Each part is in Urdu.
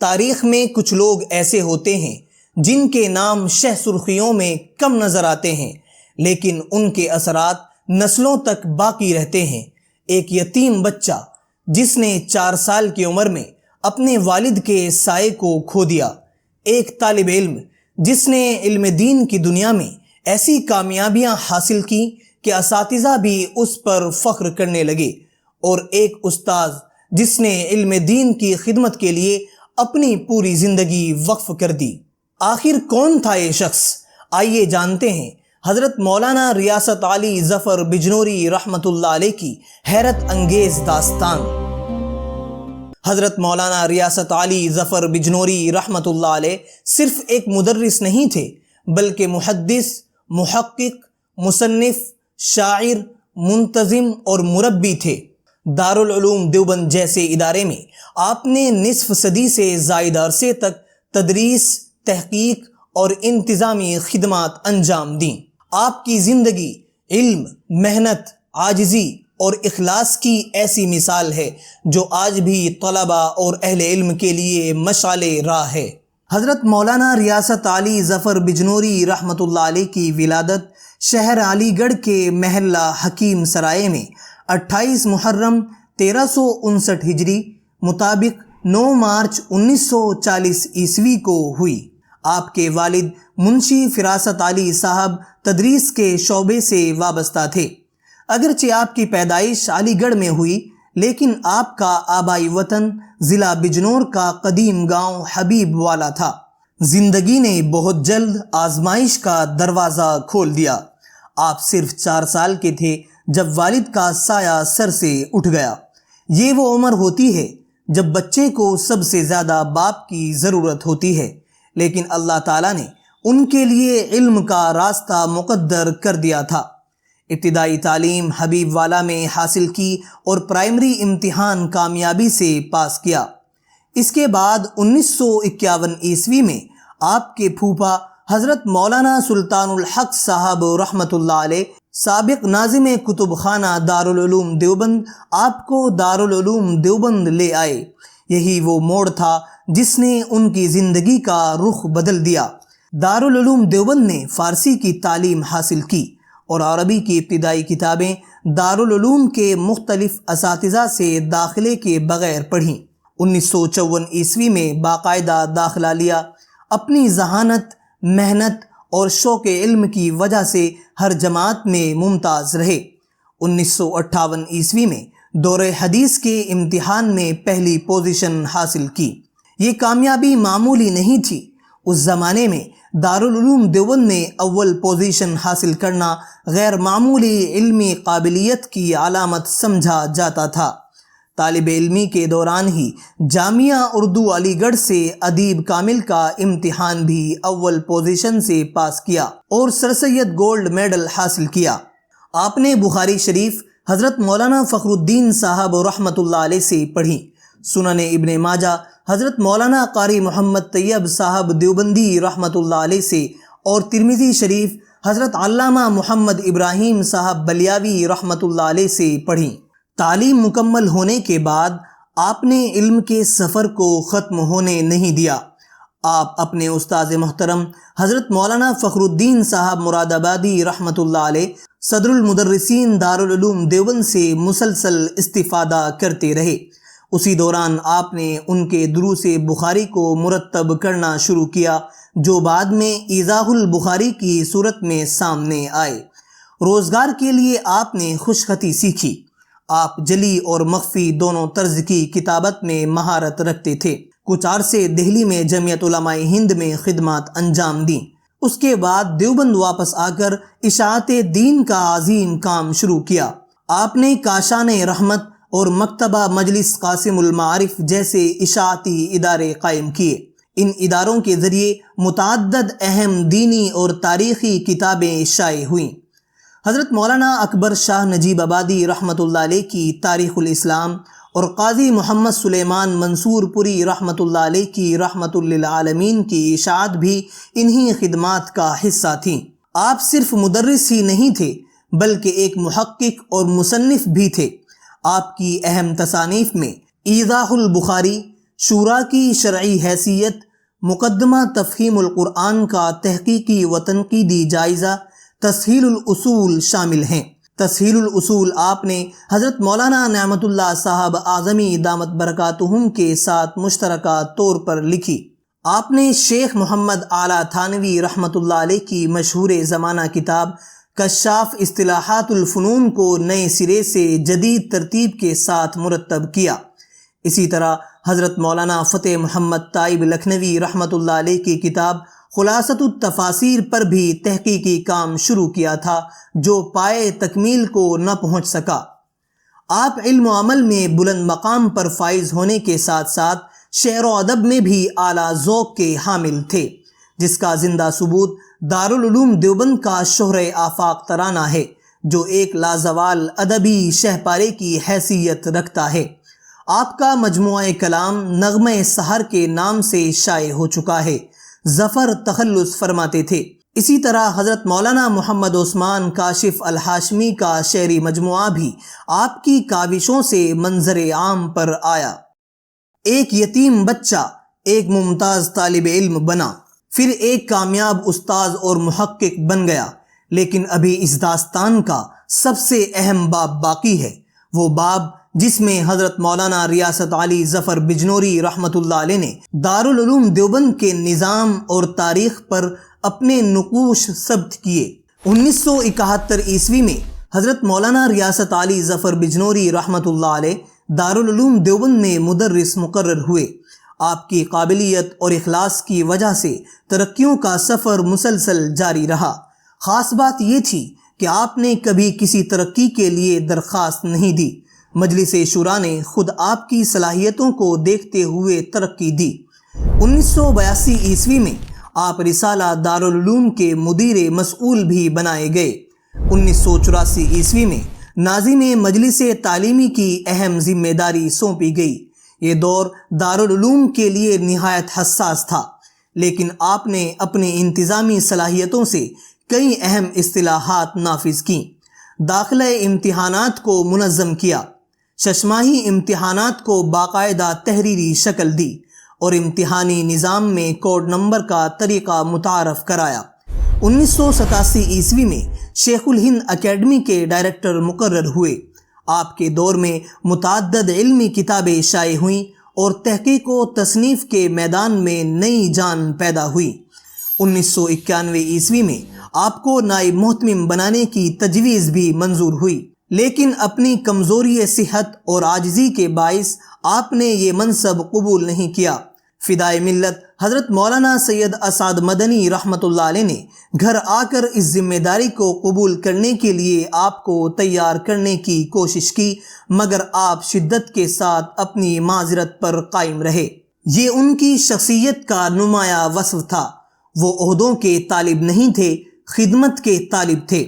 تاریخ میں کچھ لوگ ایسے ہوتے ہیں جن کے نام شہ سرخیوں میں کم نظر آتے ہیں، لیکن ان کے اثرات نسلوں تک باقی رہتے ہیں۔ ایک یتیم بچہ جس نے 4 سال کی عمر میں اپنے والد کے سائے کو کھو دیا، ایک طالب علم جس نے علم دین کی دنیا میں ایسی کامیابیاں حاصل کی کہ اساتذہ بھی اس پر فخر کرنے لگے، اور ایک استاذ جس نے علم دین کی خدمت کے لیے اپنی پوری زندگی وقف کر دی۔ آخر کون تھا یہ شخص؟ آئیے جانتے ہیں حضرت مولانا ریاست علی ظفر بجنوری رحمۃ اللہ علیہ کی حیرت انگیز داستان۔ حضرت مولانا ریاست علی ظفر بجنوری رحمۃ اللہ علیہ صرف ایک مدرس نہیں تھے، بلکہ محدث، محقق، مصنف، شاعر، منتظم اور مربی تھے۔ دارالعلوم دیوبند جیسے ادارے میں آپ نے نصف صدی سے زائد عرصے تک تدریس، تحقیق اور انتظامی خدمات انجام دیں۔ آپ کی زندگی علم، محنت، عاجزی اور اخلاص کی ایسی مثال ہے جو آج بھی طلباء اور اہل علم کے لیے مشعل راہ ہے۔ حضرت مولانا ریاست علی ظفر بجنوری رحمۃ اللہ علیہ کی ولادت شہر علی گڑھ کے محلہ حکیم سرائے میں 28 محرم 1359 ہجری مطابق 9 مارچ 1940 عیسوی کو ہوئی۔ آپ کے والد منشی فراست علی صاحب تدریس کے شعبے سے وابستہ تھے۔ اگرچہ آپ کی پیدائش علی گڑھ میں ہوئی، لیکن آپ کا آبائی وطن ضلع بجنور کا قدیم گاؤں حبیب والا تھا۔ زندگی نے بہت جلد آزمائش کا دروازہ کھول دیا۔ آپ صرف 4 سال کے تھے جب والد کا سایہ سر سے اٹھ گیا۔ یہ وہ عمر ہوتی ہے جب بچے کو سب سے زیادہ باپ کی ضرورت ہوتی ہے، لیکن اللہ تعالیٰ نے ان کے لیے علم کا راستہ مقدر کر دیا تھا۔ ابتدائی تعلیم حبیب والا میں حاصل کی اور پرائمری امتحان کامیابی سے پاس کیا۔ اس کے بعد 1951 عیسوی میں آپ کے پھوپھا حضرت مولانا سلطان الحق صاحب رحمۃ اللہ علیہ، سابق ناظم کتب خانہ دارالعلوم دیوبند، آپ کو دارالعلوم دیوبند لے آئے۔ یہی وہ موڑ تھا جس نے ان کی زندگی کا رخ بدل دیا۔ دارالعلوم دیوبند نے فارسی کی تعلیم حاصل کی اور عربی کی ابتدائی کتابیں دارالعلوم کے مختلف اساتذہ سے داخلے کے بغیر پڑھیں۔ 1954 عیسوی میں باقاعدہ داخلہ لیا۔ اپنی ذہانت، محنت اور شوق علم کی وجہ سے ہر جماعت میں ممتاز رہے۔ 1958 عیسوی میں دورہ حدیث کے امتحان میں پہلی پوزیشن حاصل کی۔ یہ کامیابی معمولی نہیں تھی۔ اس زمانے میں دارالعلوم دیوبند میں اول پوزیشن حاصل کرنا غیر معمولی علمی قابلیت کی علامت سمجھا جاتا تھا۔ طالب علمی کے دوران ہی جامعہ اردو علی گڑھ سے ادیب کامل کا امتحان بھی اول پوزیشن سے پاس کیا اور سر سید گولڈ میڈل حاصل کیا۔ آپ نے بخاری شریف حضرت مولانا فخر الدین صاحب رحمۃ اللہ علیہ سے پڑھی، سنن ابن ماجہ حضرت مولانا قاری محمد طیب صاحب دیوبندی رحمۃ اللہ علیہ سے، اور ترمذی شریف حضرت علامہ محمد ابراہیم صاحب بلیاوی رحمۃ اللہ علیہ سے پڑھی۔ تعلیم مکمل ہونے کے بعد آپ نے علم کے سفر کو ختم ہونے نہیں دیا۔ آپ اپنے استاذ محترم حضرت مولانا فخر الدین صاحب مراد آبادی رحمۃ اللہ علیہ صدر المدرسین دارالعلوم دیوبند سے مسلسل استفادہ کرتے رہے۔ اسی دوران آپ نے ان کے دروس بخاری کو مرتب کرنا شروع کیا، جو بعد میں ایضاح البخاری کی صورت میں سامنے آئے۔ روزگار کے لیے آپ نے خوش خطی سیکھی۔ آپ جلی اور مخفی دونوں طرز کی کتابت میں مہارت رکھتے تھے۔ کچھ عرصے دہلی میں جمعیت علماء ہند میں خدمات انجام دیں۔ اس کے بعد دیوبند واپس آ کر اشاعت دین کا عظیم کام شروع کیا۔ آپ نے کاشان رحمت اور مکتبہ مجلس قاسم المعارف جیسے اشاعتی ادارے قائم کیے۔ ان اداروں کے ذریعے متعدد اہم دینی اور تاریخی کتابیں شائع ہوئیں۔ حضرت مولانا اکبر شاہ نجیب آبادی رحمۃ اللہ علیہ کی تاریخ الاسلام اور قاضی محمد سلیمان منصور پوری رحمۃ اللہ علیہ کی رحمۃ للعالمین کی اشاعت بھی انہی خدمات کا حصہ تھیں۔ آپ صرف مدرس ہی نہیں تھے بلکہ ایک محقق اور مصنف بھی تھے۔ آپ کی اہم تصانیف میں ایضاح البخاری، شورا کی شرعی حیثیت، مقدمہ تفہیم القرآن کا تحقیقی و تنقیدی جائزہ، تسہیل الاصول شامل ہیں۔ تسہیل الاصول آپ نے حضرت مولانا نعمت اللہ صاحب اعظمی دامت برکاتہم کے ساتھ مشترکہ طور پر لکھی۔ آپ نے شیخ محمد اعلیٰ تھانوی رحمۃ اللہ علیہ کی مشہور زمانہ کتاب کشاف اصطلاحات الفنون کو نئے سرے سے جدید ترتیب کے ساتھ مرتب کیا۔ اسی طرح حضرت مولانا فتح محمد طائب لکھنوی رحمۃ اللہ علیہ کی کتاب خلاصۃ التفاسیر پر بھی تحقیقی کام شروع کیا تھا جو پائے تکمیل کو نہ پہنچ سکا۔ آپ علم و عمل میں بلند مقام پر فائز ہونے کے ساتھ ساتھ شعر و ادب میں بھی اعلیٰ ذوق کے حامل تھے، جس کا زندہ ثبوت دارالعلوم دیوبند کا شہرِ آفاق ترانہ ہے جو ایک لازوال ادبی شہپارے کی حیثیت رکھتا ہے۔ آپ کا مجموعہ کلام نغمہ سحر کے نام سے شائع ہو چکا ہے۔ ظفر تخلص فرماتے تھے۔ اسی طرح حضرت مولانا محمد عثمان کاشف الہاشمی کا شعری مجموعہ بھی آپ کی کاوشوں سے منظر عام پر آیا۔ ایک یتیم بچہ ایک ممتاز طالب علم بنا، پھر ایک کامیاب استاذ اور محقق بن گیا، لیکن ابھی اس داستان کا سب سے اہم باب باقی ہے، وہ باب جس میں حضرت مولانا ریاست علی ظفر بجنوری رحمۃ اللہ علیہ نے دارالعلوم دیوبند کے نظام اور تاریخ پر اپنے نقوش ثبت کیے۔ 1971 عیسوی میں حضرت مولانا ریاست علی ظفر بجنوری رحمۃ اللہ علیہ دارالعلوم دیوبند میں مدرس مقرر ہوئے۔ آپ کی قابلیت اور اخلاص کی وجہ سے ترقیوں کا سفر مسلسل جاری رہا۔ خاص بات یہ تھی کہ آپ نے کبھی کسی ترقی کے لیے درخواست نہیں دی، مجلس شورا نے خود آپ کی صلاحیتوں کو دیکھتے ہوئے ترقی دی۔ 1982 عیسوی میں آپ رسالہ دارالعلوم کے مدیر مسئول بھی بنائے گئے۔ 1984 عیسوی میں ناظم مجلس تعلیمی کی اہم ذمہ داری سونپی گئی۔ یہ دور دارالعلوم کے لیے نہایت حساس تھا، لیکن آپ نے اپنی انتظامی صلاحیتوں سے کئی اہم اصطلاحات نافذ کیں۔ داخلہ امتحانات کو منظم کیا، ششماہی امتحانات کو باقاعدہ تحریری شکل دی اور امتحانی نظام میں کوڈ نمبر کا طریقہ متعارف کرایا۔ 1987 عیسوی میں شیخ الہند اکیڈمی کے ڈائریکٹر مقرر ہوئے۔ آپ کے دور میں متعدد علمی کتابیں شائع ہوئیں اور تحقیق و تصنیف کے میدان میں نئی جان پیدا ہوئی۔ 1991 عیسوی میں آپ کو نائب محتمم بنانے کی تجویز بھی منظور ہوئی، لیکن اپنی کمزوری صحت اور عاجزی کے باعث آپ نے یہ منصب قبول نہیں کیا۔ فدائے ملت حضرت مولانا سید اسعد مدنی رحمۃ اللہ علیہ نے گھر آ کر اس ذمہ داری کو قبول کرنے کے لیے آپ کو تیار کرنے کی کوشش کی، مگر آپ شدت کے ساتھ اپنی معذرت پر قائم رہے۔ یہ ان کی شخصیت کا نمایاں وصف تھا۔ وہ عہدوں کے طالب نہیں تھے، خدمت کے طالب تھے۔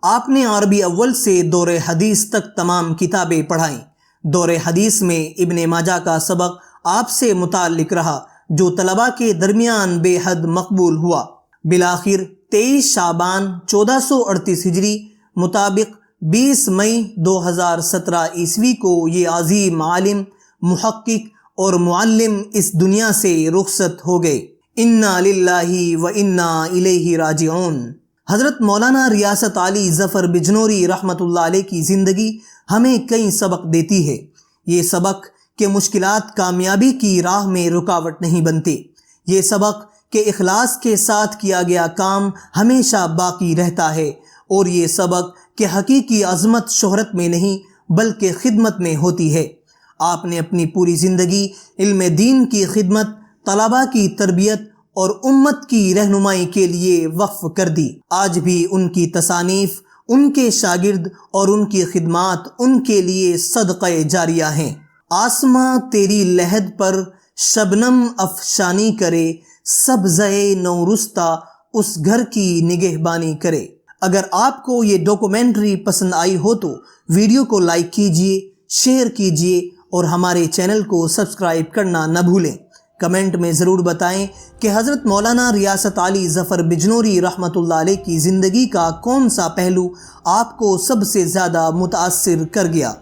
آپ نے عربی اول سے دور حدیث تک تمام کتابیں پڑھائیں۔ دور حدیث میں ابن ماجہ کا سبق آپ سے متعلق رہا، جو طلباء کے درمیان بے حد مقبول ہوا۔ بالآخر 23 شعبان 1438 ہجری مطابق 20 مئی 2017 عیسوی کو یہ عظیم عالم، محقق اور معلم اس دنیا سے رخصت ہو گئے۔ انا للہ و انا الیہ راجعون۔ حضرت مولانا ریاست علی ظفر بجنوری رحمۃ اللہ علیہ کی زندگی ہمیں کئی سبق دیتی ہے۔ یہ سبق کہ مشکلات کامیابی کی راہ میں رکاوٹ نہیں بنتے۔ یہ سبق کہ اخلاص کے ساتھ کیا گیا کام ہمیشہ باقی رہتا ہے، اور یہ سبق کہ حقیقی عظمت شہرت میں نہیں بلکہ خدمت میں ہوتی ہے۔ آپ نے اپنی پوری زندگی علم دین کی خدمت، طلباء کی تربیت اور امت کی رہنمائی کے لیے وقف کر دی۔ آج بھی ان کی تصانیف، ان کے شاگرد اور ان کی خدمات ان کے لیے صدقہ جاریہ ہیں۔ آسماں تیری لحد پر شبنم افشانی کرے، سبزۂ نورستہ اس گھر کی نگہبانی کرے۔ اگر آپ کو یہ ڈاکومنٹری پسند آئی ہو تو ویڈیو کو لائک کیجئے، شیئر کیجئے اور ہمارے چینل کو سبسکرائب کرنا نہ بھولیں۔ کمنٹ میں ضرور بتائیں کہ حضرت مولانا ریاست علی ظفر بجنوری رحمۃ اللہ علیہ کی زندگی کا کون سا پہلو آپ کو سب سے زیادہ متاثر کر گیا۔